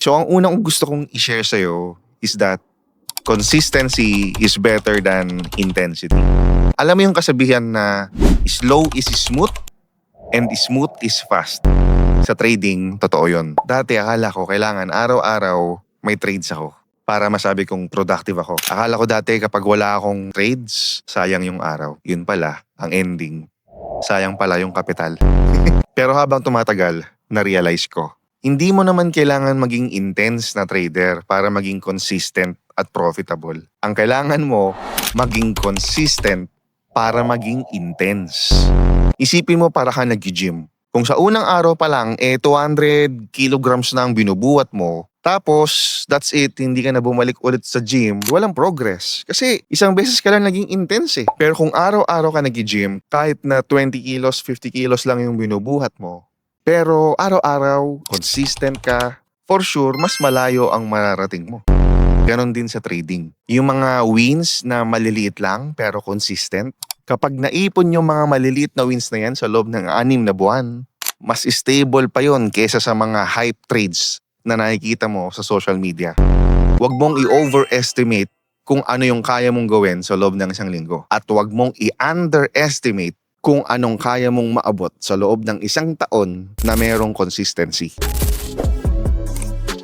So ang unang gusto kong i-share sa'yo is that consistency is better than intensity. Alam mo yung kasabihan na slow is smooth and smooth is fast. Sa trading, totoo yun. Dati akala ko kailangan araw-araw may trades ako para masabi kong productive ako. Akala ko dati kapag wala akong trades, sayang yung araw. Yun pala, ang ending. Sayang pala yung kapital. Pero habang tumatagal, na-realize ko, hindi mo naman kailangan maging intense na trader para maging consistent at profitable. Ang kailangan mo, maging consistent para maging intense. Isipin mo para ka nag-gym. Kung sa unang araw pa lang, 200 kilograms na ang binubuhat mo, tapos, that's it, hindi ka na bumalik ulit sa gym, walang progress. Kasi isang beses ka lang naging intense eh. Pero kung araw-araw ka nag-gym, kahit na 20 kilos, 50 kilos lang yung binubuhat mo, pero araw-araw, consistent ka, for sure, mas malayo ang mararating mo. Ganon din sa trading. Yung mga wins na maliliit lang pero consistent, kapag naipon yung mga maliliit na wins na yan sa loob ng 6 na buwan, mas stable pa yon kesa sa mga hype trades na nakikita mo sa social media. Huwag mong i-overestimate kung ano yung kaya mong gawin sa loob ng 1 linggo. At huwag mong i-underestimate kung anong kaya mong maabot sa loob ng 1 taon na mayroong consistency.